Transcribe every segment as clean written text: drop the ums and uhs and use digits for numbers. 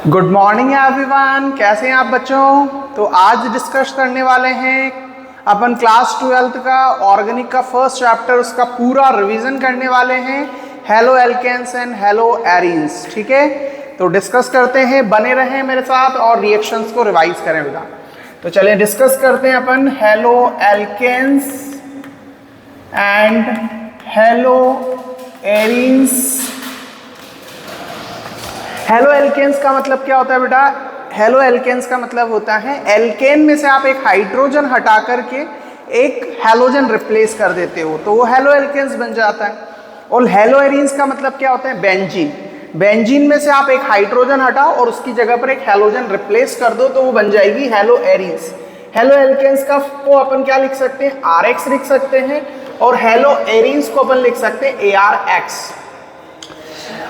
Good morning everyone, कैसे हैं आप बच्चों। तो आज डिस्कस करने वाले हैं अपन क्लास 12th का ऑर्गेनिक का फर्स्ट चैप्टर, उसका पूरा रिवीजन करने वाले हैं। Halo alkanes and hello arenes, ठीक है। तो डिस्कस करते हैं, बने रहें मेरे साथ और रिएक्शंस को रिवाइज करें बेटा। तो चलिए डिस्कस करते हैं अपन halo alkanes and hello arenes. Haloalkanes का मतलब क्या होता है बेटा। हेलो एल्केन्स का मतलब होता है एल्केन में से आप एक हाइड्रोजन हटा करके एक हैलोजन रिप्लेस कर देते हो तो वो हेलो एल्केन्स बन जाता है। और हेलो एरीन्स का मतलब क्या होता है, बेंजीन। बेंजीन में से आप एक हाइड्रोजन हटाओ और उसकी जगह पर एक हैलोजन रिप्लेस कर दो तो वो बन जाएगी हेलो एरीन्स। हेलो एल्केन्स का को अपन क्या लिख सकते हैं, RX लिख सकते हैं, और हेलो एरीन्स को अपन लिख सकते हैं ARX।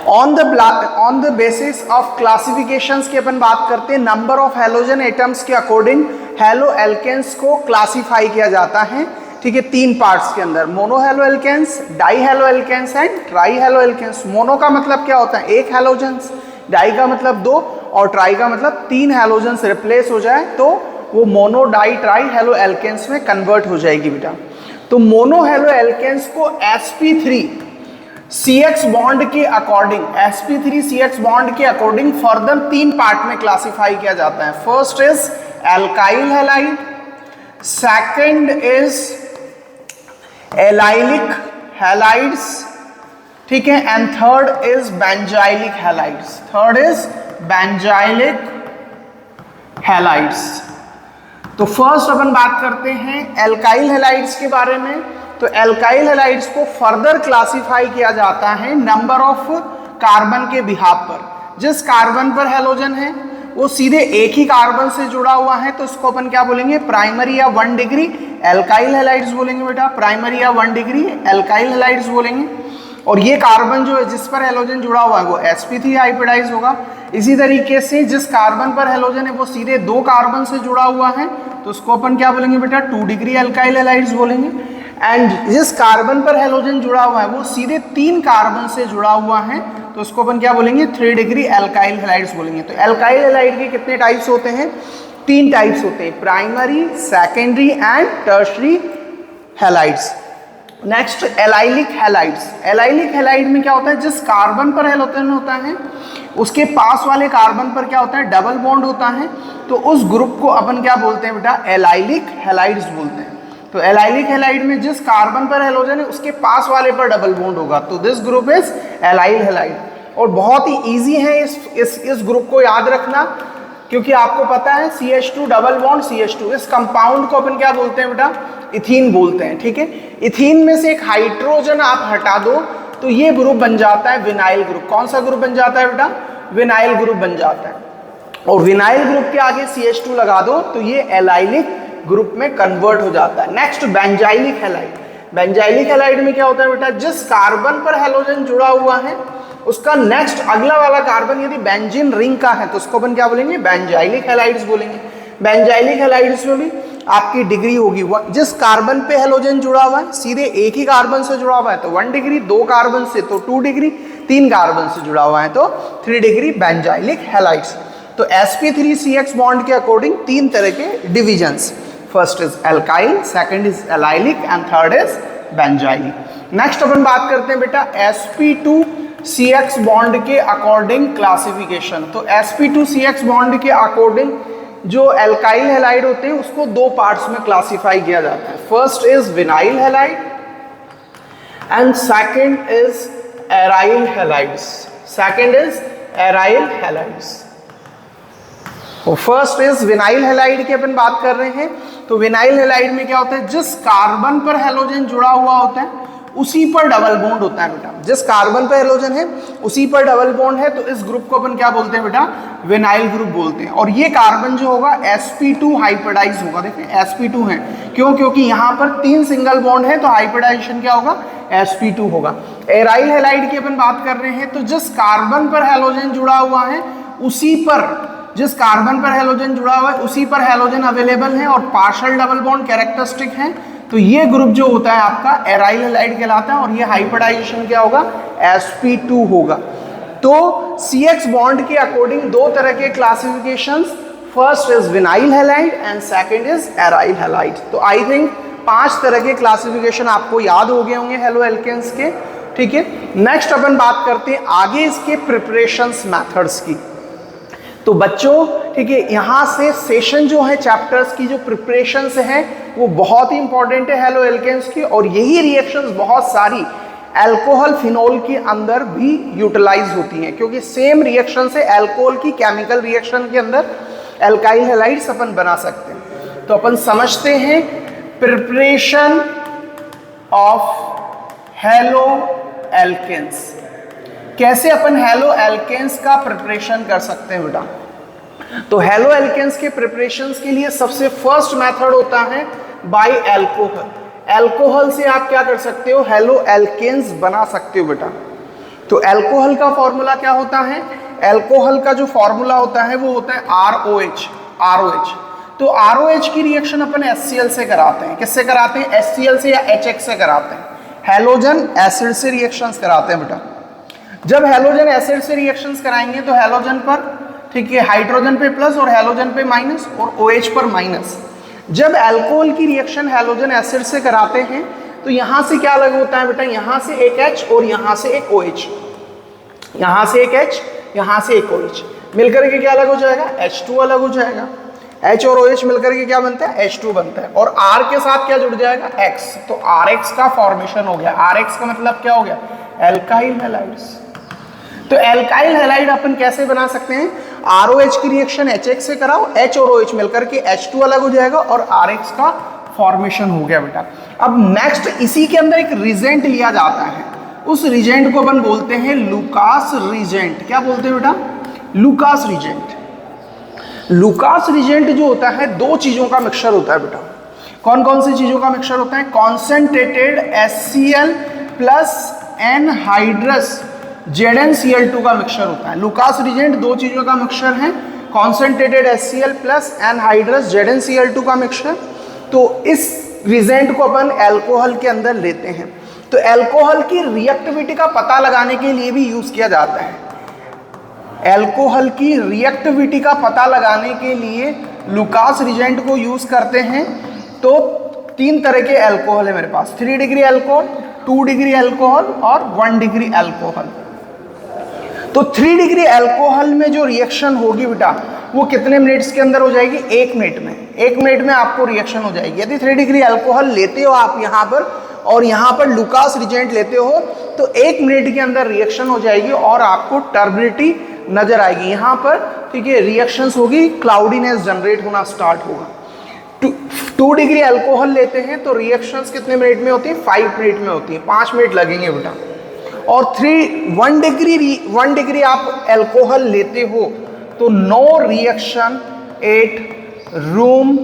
On the basis of classifications की अपन बात करते हैं, नंबर ऑफ हैलोजन एटम्स के अकॉर्डिंग हेलो एल्केन्स को क्लासिफाई किया जाता है, ठीक है, 3 पार्ट्स के अंदर, mono halo alkanes, di halo alkanes and tri halo alkanes. Mono का मतलब क्या होता है, एक हैलोजन्स, डाई का मतलब 2 और ट्राई का मतलब 3 हैलोजन्स रिप्लेस हो जाए तो वो mono di tri halo alkanes में कन्वर्ट हो जाएगी बेटा। तो मोनो हेलो एल्केन्स को sp3 CX बॉन्ड के अकॉर्डिंग, sp3 CX बॉन्ड के अकॉर्डिंग फर्दर 3 पार्ट में क्लासिफाई किया जाता है। First is alkyl halide, second is allylic halides, ठीक है, and third is benzylic halides. Third is benzylic halides. तो फर्स्ट अपन बात करते हैं एल्काइल हैलाइड्स के बारे में। तो एल्काइल हैलाइड्स को फर्दर क्लासिफाई किया जाता है नंबर ऑफ कार्बन के बिहाफ पर। जिस कार्बन पर हैलोजन है वो सीधे एक ही कार्बन से जुड़ा हुआ है तो उसको अपन क्या बोलेंगे, प्राइमरी या 1 डिग्री एल्काइल हैलाइड्स बोलेंगे बेटा। प्राइमरी या 1 डिग्री एल्काइल हैलाइड्स बोलेंगे। और ये कार्बन जो है जिस पर हैलोजन जुड़ा हुआ है वो sp3 हाइब्रिडाइज होगा। इसी तरीके से जिस कार्बन पर हैलोजन है वो सीधे 2 कार्बन से जुड़ा हुआ है तो उसको अपन क्या बोलेंगे बेटा, 2 डिग्री एल्काइल हैलाइड्स बोलेंगे। एंड जिस कार्बन पर हैलोजन जुड़ा हुआ है वो सीधे 3 कार्बन से जुड़ा हुआ है तो उसको अपन क्या बोलेंगे, 3 डिग्री एल्काइल हैलाइड्स बोलेंगे। तो एल्काइल हैलाइड के कितने टाइप्स होते हैं, 3 टाइप्स होते हैं, primary, secondary and tertiary halides. Next allylic halides. Allylic halide में क्या होता है, जिस कार्बन पर हैलोजन होता है उसके पास वाले कार्बन पर क्या होता है, डबल बॉन्ड होता है तो उस ग्रुप को अपन क्या बोलते हैं बेटा, एलाइलिक हैलाइड्स बोलते हैं। तो एलाइलिक हैलाइड में जिस कार्बन पर हैलोजन है उसके पास वाले पर डबल बॉन्ड होगा तो this group is allyl halide. और बहुत ही इजी है इस ग्रुप को याद रखना, क्योंकि आपको पता है CH2 डबल बॉन्ड CH2, इस कंपाउंड को अपन क्या बोलते हैं बेटा, इथीन बोलते हैं, ठीक है। इथीन में से एक हाइड्रोजन आप हटा दो तो ये ग्रुप बन जाता है विनाइल ग्रुप। कौन सा ग्रुप बन जाता है बेटा, विनाइल ग्रुप बन जाता है। और विनाइल ग्रुप के आगे CH2 लगा दो तो ये एलाइलिक ग्रुप में कन्वर्ट हो जाता है। Next benzylic halide. Benzylic halide में क्या होता है बेटा, जिस कार्बन पर हैलोजन जुड़ा हुआ है उसका नेक्स्ट अगला वाला कार्बन यदि बेंजीन रिंग का है तो उसको अपन क्या बोलेंगे, बेंजाइलिक हैलाइड्स बोलेंगे। बेंजाइलिक हैलाइड्स में भी आपकी डिग्री होगी, जिस कार्बन पे हैलोजन जुड़ा हुआ है सीधे एक ही कार्बन से जुड़ा हुआ है तो 1 डिग्री, 2 कार्बन से तो 2 डिग्री, 3 कार्बन से जुड़ा हुआ है तो 3 डिग्री बेंजाइलिक हैलाइड्स। तो sp3 CX बॉन्ड के अकॉर्डिंग 3 तरह के divisions, first is alkyl, second is allylic and third is benzylic. Next अपन बात करते हैं बेटा sp2 CX बॉन्ड के अकॉर्डिंग क्लासिफिकेशन। तो sp2 CX बॉन्ड के अकॉर्डिंग जो एल्काइल हैलाइड होते हैं उसको 2 पार्ट्स में क्लासिफाई किया जाता है। First is vinyl halide and second is aryl halides. Second is aryl halides. First is vinyl halide की अपन बात कर रहे हैं। तो विनाइल हैलाइड में क्या होता है, जिस कार्बन पर हैलोजन जुड़ा हुआ होता है उसी पर डबल बॉन्ड होता है बेटा। जिस कार्बन पर हैलोजन है उसी पर डबल बॉन्ड है तो इस ग्रुप को अपन क्या बोलते हैं बेटा, विनाइल ग्रुप बोलते हैं। और ये कार्बन जो होगा sp2 हाइब्रिडाइज होगा। देखिए sp2 है, क्यों, क्योंकि यहाँ पर 3 सिंगल बॉन्ड है तो हाइब्रिडाइजेशन क्या होगा, sp2 होगा। एराइल हैलाइड की अपन बात कर रहे हैं तो जिस कार्बन पर हैलोजन जुड़ा हुआ है उसी पर, जिस कार्बन पर हैलोजन जुड़ा हुआ है उसी पर हैलोजन अवेलेबल है और पार्शियल डबल बॉन्ड कैरेक्टरिस्टिक है तो ये ग्रुप जो होता है आपका एराइल हैलाइड कहलाता है और ये हाइब्रिडाइजेशन क्या होगा, sp2 होगा। तो CH बॉन्ड के अकॉर्डिंग दो तरह के classifications, first is vinyl halide and second is aryl halide. तो आई थिंक 5 तरह के क्लासिफिकेशन आपको याद हो गए होंगे हेलो एल्केन्स के, ठीक है। नेक्स्ट अपन बात करते हैं आगे इसके प्रिपरेशंस मेथड्स की। तो बच्चों ठीक है, यहाँ से सेशन जो है चैप्टर्स की जो प्रिपरेशंस हैं वो बहुत ही इंपॉर्टेंट है हेलो एल्केन्स की, और यही रिएक्शंस बहुत सारी अल्कोहल फिनोल के अंदर भी यूटिलाइज होती हैं, क्योंकि सेम रिएक्शन से अल्कोहल की केमिकल रिएक्शन के अंदर एल्काइल हैलाइड्स अपन बना सकते हैं। तो अपन समझते हैं प्रिपरेशन ऑफ हेलो एल्केन्स, कैसे अपन हेलो एल्केन्स का प्रिपरेशन कर सकते हैं बेटा। तो हेलो एल्केन्स के प्रिपरेशंस के लिए सबसे फर्स्ट मेथड होता है बाय अल्कोहल। अल्कोहल से आप क्या कर सकते हो, हेलो एल्केन्स बना सकते हो बेटा। तो अल्कोहल का फॉर्मूला क्या होता है, अल्कोहल का जो फॉर्मूला होता है वो होता है ROH। तो ROH की रिएक्शन अपन HCl से कराते हैं। किससे कराते हैं, HCl से या HX से कराते हैं, हैलोजन एसिड से रिएक्शंस कराते हैं बेटा। जब हैलोजन एसिड से रिएक्शंस कराएंगे तो हैलोजन पर ठीक है हाइड्रोजन पे प्लस और हैलोजन पे माइनस और OH पर माइनस। जब अल्कोहल की रिएक्शन हैलोजन एसिड से कराते हैं तो यहाँ से क्या अलग होता है बेटा, यहाँ से एक H और यहाँ से एक OH, यहाँ से एक H यहाँ से एक OH मिलकर के क्या अलग हो जाएगा, H2 अलग हो जाएगा। H और OH मिलकर के क्या बनता है, H2 बनता है, और R के साथ क्या जुड़ जाएगा, X, तो RX का फॉर्मेशन हो गया। RX का मतलब क्या हो गया, एल्काइल हैलाइड्स। तो एल्काइल हैलाइड अपन कैसे बना सकते हैं, ROH की रिएक्शन HX से कराओ, H और OH मिलकर के H2 अलग हो जाएगा और RX का फॉर्मेशन हो गया बेटा। अब नेक्स्ट इसी के अंदर एक रिजेंट लिया जाता है, उस रिजेंट को अपन बोलते हैं लुकास रिजेंट। क्या बोलते हैं बेटा, लुकास रिजेंट। लुकास रिजेंट जो होता है दो चीजों का मिक्सचर होता है बेटा। कौन कौन सी चीजों का मिक्सचर होता है, concentrated HCl plus anhydrous ZnCl2 का मिक्सचर होता है। लुकास रिजेंट दो चीजों का मिक्सचर है, concentrated HCl plus anhydrous ZnCl2 का मिक्सचर। तो इस रिजेंट को अपन अल्कोहल के अंदर लेते हैं। तो अल्कोहल की रिएक्टिविटी का पता लगाने के लिए भी यूज किया जाता है। अल्कोहल की रिएक्टिविटी का पता लगाने के लिए लुकास रिजेंट को यूज करते हैं। तो 3 तरह के अल्कोहल है मेरे पास, 3 डिग्री अल्कोहल, 2 डिग्री अल्कोहल और 1 डिग्री अल्कोहल। तो 3 डिग्री अल्कोहल में जो रिएक्शन होगी बेटा वो कितने मिनट्स के अंदर हो जाएगी, 1 मिनट में। 1 मिनट में आपको रिएक्शन हो जाएगी। यदि 3 डिग्री अल्कोहल लेते हो आप यहाँ पर और यहाँ पर लुकास रिजेंट लेते हो तो 1 मिनट के अंदर रिएक्शन हो जाएगी और आपको टर्बिडिटी नजर आएगी। यहाँ पर ठीक है रिएक्शंस होगी, क्लाउडीनेस जनरेट होना स्टार्ट होगा। 2 डिग्री अल्कोहल लेते हैं तो रिएक्शंस कितने मिनट में होती है, 5 मिनट में होती है, 5 मिनट लगेंगे बेटा। और 1 डिग्री आप अल्कोहल लेते हो तो no reaction at room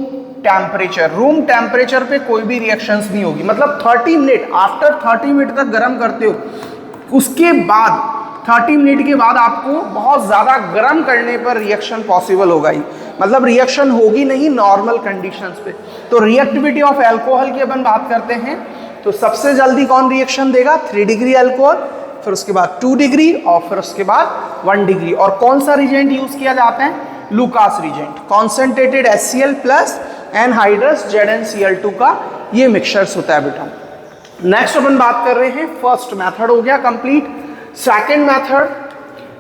temperature. Room temperature पे कोई भी रिएक्शंस नहीं होगी। मतलब 30 मिनट, आफ्टर 30 मिनट तक गर्म करते हो, उसके बाद 30 मिनट के बाद आपको बहुत ज़्यादा गर्म करने पर रिएक्शन पॉसिबल होगा ही, मतलब रिएक्शन होगी नहीं नॉर्मल कंडीशंस पे। तो रिएक्टिविटी ऑफ अल्कोहल की अपन बात करते हैं तो सबसे जल्दी कौन रिएक्शन देगा, 3 डिग्री अल्कोहल, फिर उसके बाद 2 डिग्री और फिर उसके बाद 1 डिग्री। और कौन सा रिजेंट यूज किया जाता है, Lucas reagent, concentrated HCl plus anhydrous ZnCl2 का ये मिक्सचर्स होता है बेटा। नेक्स्ट अपन बात कर रहे हैं, फर्स्ट मेथड हो गया कंप्लीट। सेकेंड मेथड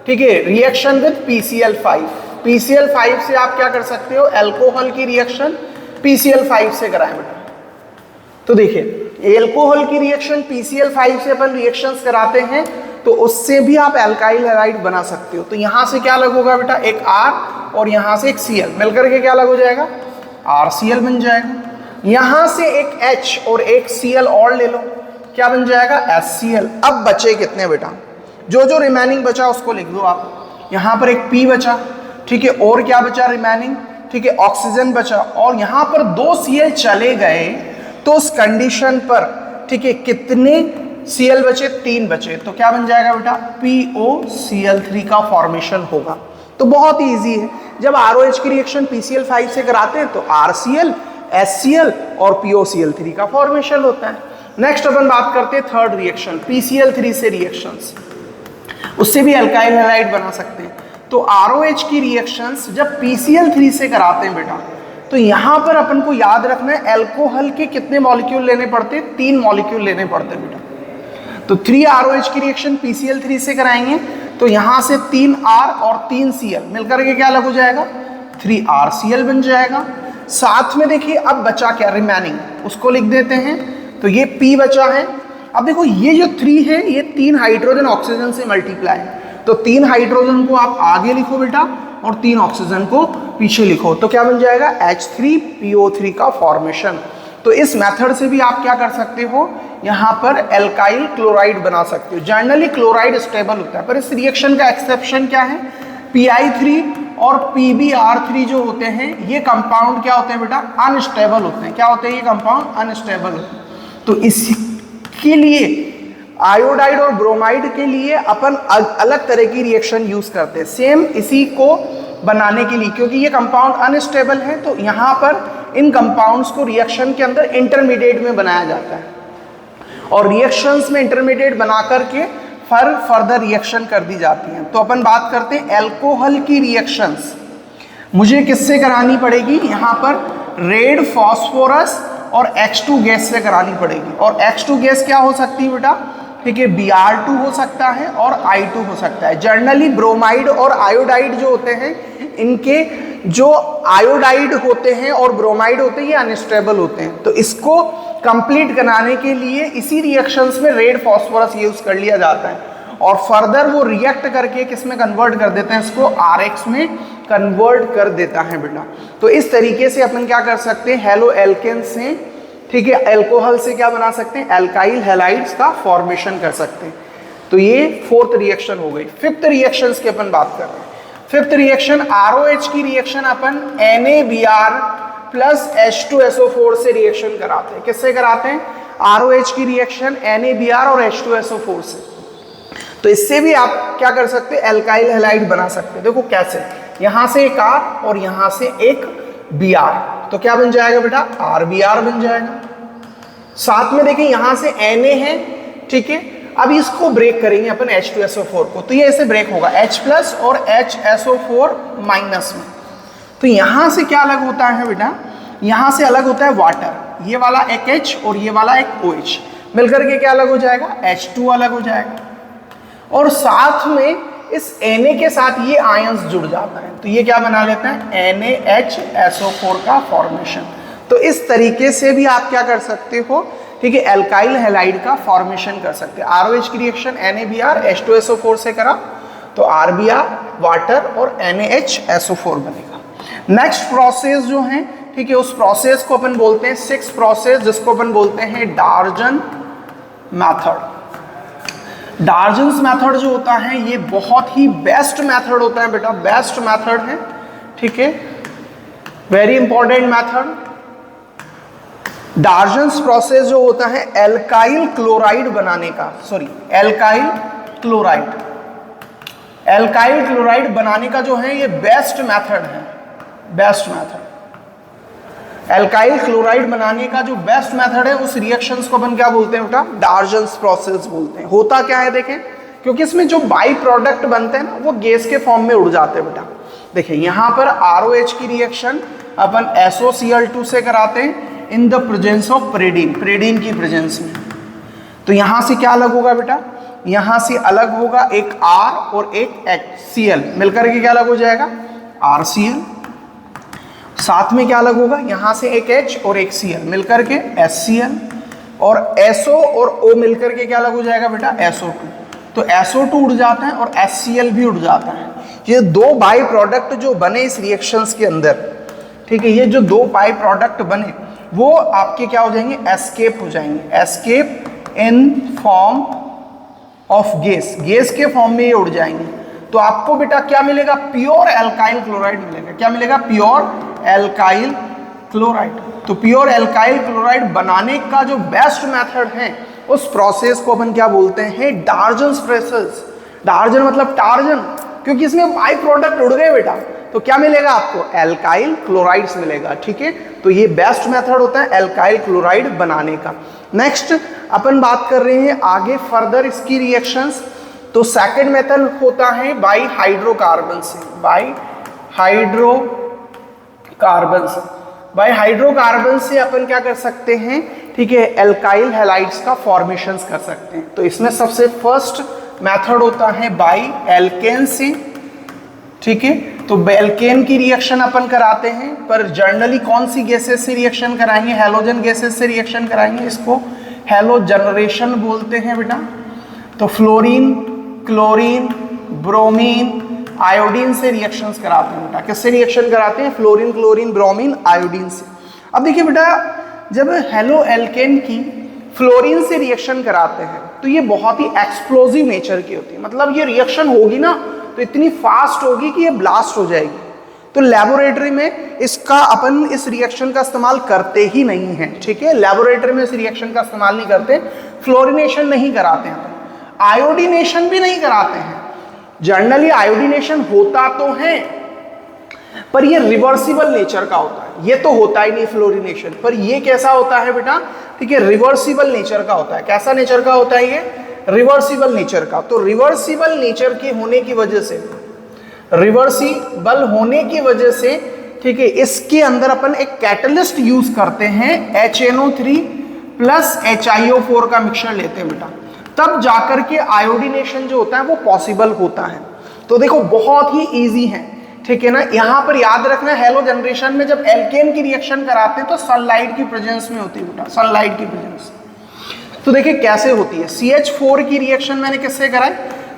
ठीक है, रिएक्शन विद PCl5। PCl5 से आप क्या कर सकते हो, अल्कोहल की रिएक्शन PCl5 से कराएं बेटा। तो देखिए अल्कोहल की रिएक्शन PCl5 से अपन रिएक्शंस कराते हैं तो उससे भी आप अल्काइल हैलाइड बना सकते हो। तो यहाँ से क्या अलग होगा बेटा, एक R और यहाँ से एक Cl मिलकर के क्या अलग हो जाएगा, RCl बन जाएगा। यहाँ से एक H और एक Cl और ले लो, क्या बन जाएगा, HCl। अब बचे कितने बेटा, जो जो रिमेनिंग बचा उसको लिख दो आप। यहाँ पर एक P बचा, ठीक है, और क्या बचा रिमेनिंग, ठीक है, ऑक्सीजन बचा, और यहाँ पर 2 Cl चले गए तो उस कंडीशन पर ठीक है कितने Cl बचे, 3 बचे, तो क्या बन जाएगा बेटा, POCl3 का फॉर्मेशन होगा। तो बहुत ही ईजी है। जब ROH की रिएक्शन PCl5 से कराते हैं तो RCl, HCl और POCl3 का फॉर्मेशन होता है। नेक्स्ट अपन बात करते हैं थर्ड रिएक्शन, PCl3 से रिएक्शंस। उससे भी एल्काइल हैलाइड बना सकते हैं। तो ROH की रिएक्शंस जब PCl3 से कराते हैं बेटा, तो यहाँ पर अपन को याद रखना है अल्कोहल के कितने मॉलिक्यूल लेने पड़ते हैं, 3 मॉलिक्यूल लेने पड़ते हैं बेटा। तो 3 ROH की रिएक्शन PCl3 से कराएंगे तो यहाँ से 3 R और 3 Cl मिलकर के क्या अलग हो जाएगा, 3 RCl बन जाएगा। साथ में देखिए अब बचा क्या, रिमेनिंग, उसको लिख देते हैं। तो ये P बचा है। अब देखो ये जो 3 है ये 3 हाइड्रोजन ऑक्सीजन से मल्टीप्लाई है, तो 3 हाइड्रोजन को आप आगे लिखो बेटा और 3 ऑक्सीजन को पीछे लिखो, तो क्या बन जाएगा H3PO3 का फॉर्मेशन। तो इस मेथड से भी आप क्या कर सकते हो, यहाँ पर एल्काइल क्लोराइड बना सकते हो। जनरली क्लोराइड स्टेबल होता है, पर इस रिएक्शन का एक्सेप्शन क्या है, Pi3 और PbR3 जो होते हैं ये कंपाउंड क्या होते हैं बेटा, अनस्टेबल होते हैं। क्या होते हैं ये कंपाउंड, अनस्टेबल होते हैं। तो इसके लिए आयोडाइड और ब्रोमाइड के लिए अपन अलग तरह की रिएक्शन यूज करते हैं, सेम इसी को बनाने के लिए, क्योंकि ये कंपाउंड अनस्टेबल है। तो यहाँ पर इन कंपाउंड्स को रिएक्शन के अंदर इंटरमीडिएट में बनाया जाता है और रिएक्शंस में इंटरमीडिएट बना करके फर्दर रिएक्शन कर दी जाती हैं। तो अपन बात करते हैं एल्कोहल की रिएक्शंस मुझे किससे करानी पड़ेगी, यहाँ पर रेड फॉस्फोरस और H2 गैस से करानी पड़ेगी। और H2 गैस क्या हो सकती है बेटा, ठीक है, Br2 हो सकता है और I2 हो सकता है। जनरली ब्रोमाइड और आयोडाइड जो होते हैं, इनके जो आयोडाइड होते हैं और ब्रोमाइड होते हैं ये अनस्टेबल होते हैं। तो इसको कंप्लीट कराने के लिए इसी रिएक्शंस में रेड फॉस्फोरस यूज कर लिया जाता है और फर्दर वो रिएक्ट करके किस में कन्वर्ट कर देते हैं, इसको RX में कन्वर्ट कर देता है बेटा। तो इस तरीके से अपन क्या कर सकते हैं, हेलो एल्केन से, ठीक है, अल्कोहल से क्या बना सकते हैं, एल्काइल हैलाइड्स का फॉर्मेशन कर सकते हैं। तो ये 4th रिएक्शन हो गई। 5th रिएक्शंस की अपन बात कर रहे हैं। 5th रिएक्शन ROH की रिएक्शन अपन NaBr प्लस H2SO4 से रिएक्शन कराते हैं। किससे कराते हैं, ROH की रिएक्शन NaBr और H2SO4 से। तो इससे भी आप क्या कर सकते हैं, एल्काइल हैलाइड बना सकते हैं। देखो कैसे, यहाँ से एक R और यहाँ से एक Br, तो क्या बन जाएगा बेटा, RBr बन जाएगा। साथ में देखिए यहाँ से Na है, ठीक है। अब इसको ब्रेक करेंगे अपन H2SO4 को, तो ये ऐसे ब्रेक होगा H प्लस और HSO4 माइनस में। तो यहाँ से क्या अलग होता है बेटा, यहाँ से अलग होता है वाटर, ये वाला एक H और ये वाला एक OH मिलकर के क्या अलग हो जाएगा, H2 अलग हो जाएगा। और साथ में इस Na के साथ ये आयंस जुड़ जाता है, तो ये क्या बना लेते हैं, NaHSO4 का फॉर्मेशन। तो इस तरीके से भी आप क्या कर सकते हो, ठीक है, एल्काइल हैलाइड का फॉर्मेशन कर सकते हैं। ROH की रिएक्शन NaBr H2SO4 से करा तो RBr वाटर और NaHSO4 बनेगा। नेक्स्ट प्रोसेस जो है, ठीक है, उस प्रोसेस को अपन बोलते हैं 6th प्रोसेस, जिसको अपन बोलते हैं डार्जन मैथड। डार्जन्स मेथड जो होता है ये बहुत ही बेस्ट मेथड होता है बेटा, बेस्ट मेथड है, ठीक है, वेरी इंपॉर्टेंट मेथड। डार्जन्स प्रोसेस जो होता है एल्काइल क्लोराइड बनाने का, सॉरी एल्काइल क्लोराइड बनाने का जो है ये बेस्ट मेथड है, बेस्ट मेथड। एल्काइल क्लोराइड बनाने का जो बेस्ट मेथड है उस रिएक्शंस को अपन क्या बोलते हैं बेटा, डार्जन्स प्रोसेस बोलते हैं। होता क्या है देखें, क्योंकि इसमें जो बाई प्रोडक्ट बनते हैं ना वो गैस के फॉर्म में उड़ जाते हैं बेटा। देखिए यहाँ पर ROH की रिएक्शन अपन SOCl2 से कराते हैं इन द प्रेजेंस ऑफ प्रेडीन की प्रेजेंस में। तो यहाँ से क्या अलग होगा बेटा, यहाँ से अलग होगा एक R और एक HCl मिलकर के क्या अलग हो जाएगा, RCl। साथ में क्या अलग होगा, यहाँ से एक H और एक Cl मिलकर के HCl, और SO और O मिलकर के क्या अलग हो जाएगा बेटा, SO2। तो SO2 उड़ जाता है और HCl भी उड़ जाता है। ये दो बाई प्रोडक्ट जो बने इस रिएक्शंस के अंदर, ठीक है, ये जो दो बाई प्रोडक्ट बने वो आपके क्या हो जाएंगे, एस्केप हो जाएंगे, escape in form of gas के फॉर्म में ये उड़ जाएंगे। तो आपको बेटा क्या मिलेगा, प्योर एल्काइल क्लोराइड मिलेगा। क्या मिलेगा, प्योर एल्काइल क्लोराइड। तो प्योर एल्काइल क्लोराइड बनाने का जो बेस्ट मेथड है उस प्रोसेस को अपन क्या बोलते हैं, डार्जन्स प्रोसेस। डार्जन मतलब टार्जन, क्योंकि इसमें बाई प्रोडक्ट उड़ गए बेटा। तो क्या मिलेगा आपको, एल्काइल क्लोराइड्स मिलेगा, ठीक है। तो ये बेस्ट मेथड होता है एल्काइल क्लोराइड बनाने का। नेक्स्ट अपन बात कर रहे हैं आगे फर्दर इसकी रिएक्शंस। तो सेकंड मेथड होता है बाई हाइड्रोकार्बन से, बाई हाइड्रोकार्बन से अपन क्या कर सकते हैं, ठीक है, एल्काइल हैलाइड्स का फॉर्मेशंस कर सकते हैं। तो इसमें सबसे फर्स्ट मेथड होता है बाई एल्केन से, ठीक है। तो एल्केन की रिएक्शन अपन कराते हैं, पर जनरली कौन सी गैसेस से रिएक्शन कराएंगे, हैलोजन गैसेस से रिएक्शन कराएंगे, इसको हैलोजनरेशन बोलते हैं बेटा। तो फ्लोरीन, क्लोरीन, ब्रोमीन, आयोडीन से रिएक्शंस कराते हैं बेटा। किससे रिएक्शन कराते हैं, फ्लोरीन, क्लोरीन, ब्रोमीन, आयोडीन से। अब देखिए बेटा, जब हेलो एल्केन की फ्लोरीन से रिएक्शन कराते हैं तो ये बहुत ही एक्सप्लोजिव नेचर की होती है, मतलब ये रिएक्शन होगी ना तो इतनी फास्ट होगी कि ये ब्लास्ट हो जाएगी। तो लेबोरेटरी में इसका अपन इस रिएक्शन का इस्तेमाल करते ही नहीं है, ठीक है। लेबोरेटरी में इस रिएक्शन का इस्तेमाल नहीं करते, फ्लोरिनेशन नहीं कराते हैं, आयोडीनेशन भी नहीं कराते हैं। जनरली आयोडीनेशन होता तो है पर ये रिवर्सिबल नेचर का होता है, ये तो होता ही नहीं फ्लोरिनेशन, पर ये कैसा होता है बेटा, ठीक है, रिवर्सिबल नेचर का होता है। कैसा नेचर का होता है ये, रिवर्सिबल नेचर का। तो रिवर्सिबल नेचर के होने की वजह से, रिवर्सिबल होने की वजह से, ठीक है, इसके अंदर अपन एक कैटलिस्ट यूज करते हैं, HNO3 प्लस HiO4 का मिक्सचर लेते हैं बेटा, तब जाकर के आयोडीनेशन जो होता है वो पॉसिबल होता है। तो देखो बहुत ही इजी है, ठीक है ना। यहां पर याद रखना, हैलोजनरेशन में जब एल्केन की रिएक्शन कराते हैं तो सनलाइट की प्रेजेंस में होती है बेटा, सनलाइट की प्रेजेंस। तो देखिए कैसे होती है, CH4 की रिएक्शन मैंने किससे कराई,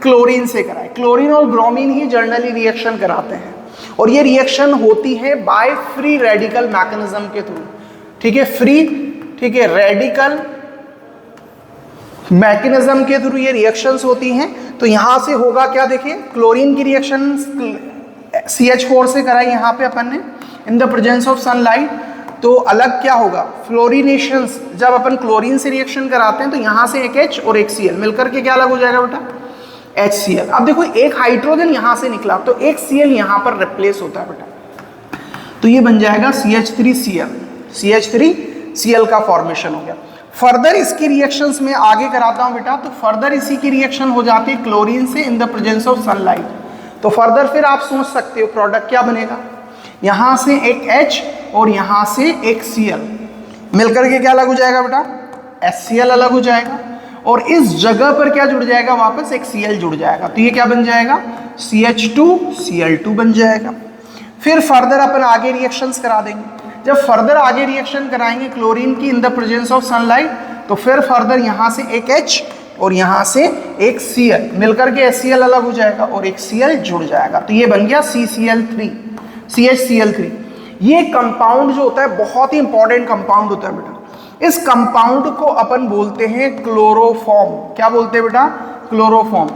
क्लोरीन से कराई। क्लोरीन और ब्रोमीन ही जनरली रिएक्शन कराते हैं, और ये रिएक्शन होती है बाय फ्री रेडिकल मैकेनिज्म के थ्रू, ठीक है, फ्री, ठीक है, रेडिकल मैकेनिज्म के थ्रू ये रिएक्शंस होती हैं। तो यहां से होगा क्या, देखिए क्लोरीन की रिएक्शन CH4 से कराई यहाँ पे अपन ने in the presence of sunlight, तो अलग क्या होगा, फ्लोरिनेशंस। जब अपन क्लोरीन से रिएक्शन कराते हैं तो यहाँ से एक H और एक Cl मिलकर के क्या अलग हो जाएगा बेटा, HCl। अब देखो एक हाइड्रोजन यहाँ से निकला तो एक Cl यहाँ पर रिप्लेस होता है बेटा, तो ये बन जाएगा CH3Cl, CH3Cl का फॉर्मेशन हो गया। फर्दर इसकी रिएक्शंस में आगे कराता हूँ बेटा, तो फर्दर इसी की रिएक्शन हो जाती है क्लोरीन से in the presence of sunlight. तो फर्दर फिर आप सोच सकते हो प्रोडक्ट क्या बनेगा, यहाँ से एक H और यहाँ से एक Cl मिलकर के क्या अलग हो जाएगा बेटा, HCl अलग हो जाएगा, और इस जगह पर क्या जुड़ जाएगा, वापस एक Cl जुड़ जाएगा। तो ये क्या बन जाएगा, CH2Cl2 बन जाएगा। फिर फर्दर अपन आगे रिएक्शंस करा देंगे। जब फर्दर आगे रिएक्शन कराएंगे क्लोरीन की in the presence of sunlight, तो फिर फर्दर यहाँ से एक H और यहाँ से एक Cl मिलकर के HCl अलग हो जाएगा और एक Cl जुड़ जाएगा। तो ये बन गया CHCl3। ये कंपाउंड जो होता है बहुत ही इंपॉर्टेंट कंपाउंड होता है बेटा। इस कंपाउंड को अपन बोलते हैं क्लोरोफॉर्म। क्या बोलते हैं बेटा, क्लोरोफॉर्म।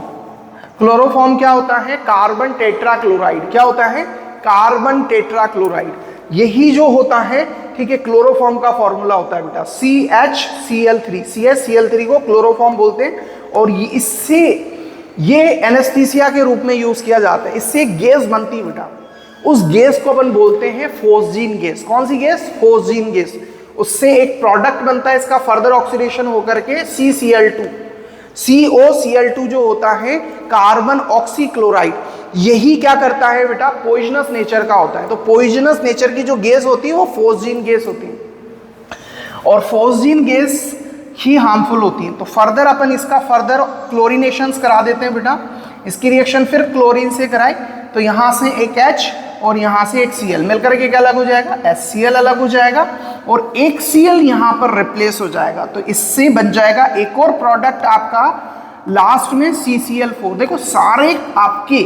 क्लोरोफॉर्म क्या होता है, कार्बन टेट्राक्लोराइड। क्या होता है, कार्बन टेट्राक्लोराइड। यही जो होता है, ठीक है, क्लोरोफॉर्म का फॉर्मूला होता है बेटा CHCl3। CHCl3 को क्लोरोफॉर्म बोलते हैं, और इससे ये एनेस्थीसिया के रूप में यूज किया जाता है। इससे गैस बनती है बेटा, उस गैस को अपन बोलते हैं फोस्जीन गैस। कौन सी गैस, फोस्जीन गैस। उससे एक प्रोडक्ट बनता है, इसका फर्दर ऑक्सीडेशन होकर के CCl2, COCl2 जो होता है कार्बन ऑक्सीक्लोराइड। यही क्या करता है बेटा, पॉइजनस नेचर का होता है। तो पॉइजनस नेचर की जो गैस होती है वो फोस्जीन गैस होती है, और फोस्जीन गैस ही हार्मफुल होती है। तो फर्दर अपन इसका फर्दर क्लोरीनेशंस करा देते हैं बेटा। इसकी रिएक्शन फिर क्लोरीन से कराए तो यहाँ से एक H और यहाँ से एक Cl मिलकर के क्या अलग हो जाएगा, HCl अलग हो जाएगा, और एक Cl यहाँ पर रिप्लेस हो जाएगा। तो इससे बन जाएगा एक और प्रोडक्ट आपका लास्ट में CCl4। देखो सारे आपके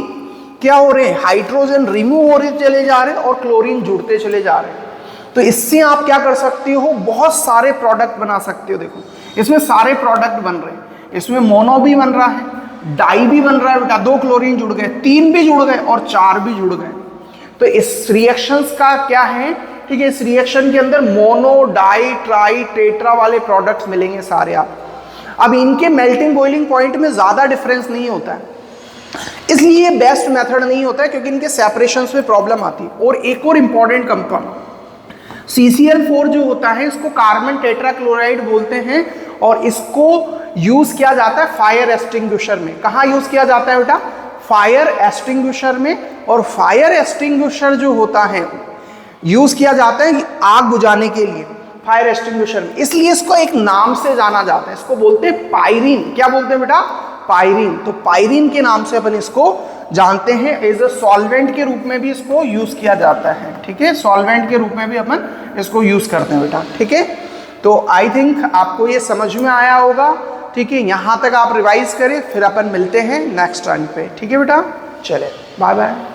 क्या हो रहे हैं, हाइड्रोजन रिमूव हो रहे चले जा रहे हैं और क्लोरीन जुड़ते चले जा रहे हैं। तो इससे आप क्या कर सकते हो, बहुत सारे प्रोडक्ट बना सकते हो। देखो इसमें सारे प्रोडक्ट बन रहे हैं, इसमें मोनो भी बन रहा है, डाई भी बन रहा है बेटा। 2 क्लोरीन जुड़ गए, 3 भी जुड़ गए और 4 भी जुड़ गए। तो इस रिएक्शंस का क्या है, ठीक है, इस रिएक्शन के अंदर मोनो, डाई, ट्राई, टेट्रा वाले प्रोडक्ट्स मिलेंगे सारे आप। अब इनके मेल्टिंग बॉइलिंग पॉइंट में ज्यादा डिफरेंस नहीं होता है, इसलिए बेस्ट मेथड नहीं होता है, क्योंकि इनके सेपरेशंस में प्रॉब्लम आती है। और एक और इंपॉर्टेंट कंपाउंड CCl4 जो होता है इसको कार्बन टेट्राक्लोराइड बोलते हैं, और इसको यूज किया जाता है फायर एक्सटिंग्विशर में। कहाँ यूज किया जाता है बेटा? फायर एक्सटिंग्विशर में। और फायर एक्सटिंग्विशर जो होता है यूज किया जाता है आग बुझाने के लिए, फायर एक्सटिंग्विशर में, इसलिए इसको एक नाम से जाना जाता है, इसको बोलते हैं पायरीन। क्या बोलते हैं बेटा? पायरीन। तो पायरीन के नाम से अपन इसको जानते हैं। एज अ सॉल्वेंट के रूप में भी इसको यूज किया जाता है, ठीक है, सॉल्वेंट के रूप में भी अपन इसको यूज करते हैं बेटा, ठीक है। तो आई थिंक आपको ये समझ में आया होगा, ठीक है। यहाँ तक आप रिवाइज करें, फिर अपन मिलते हैं नेक्स्ट टाइम पे, ठीक है बेटा। चले, बाय बाय।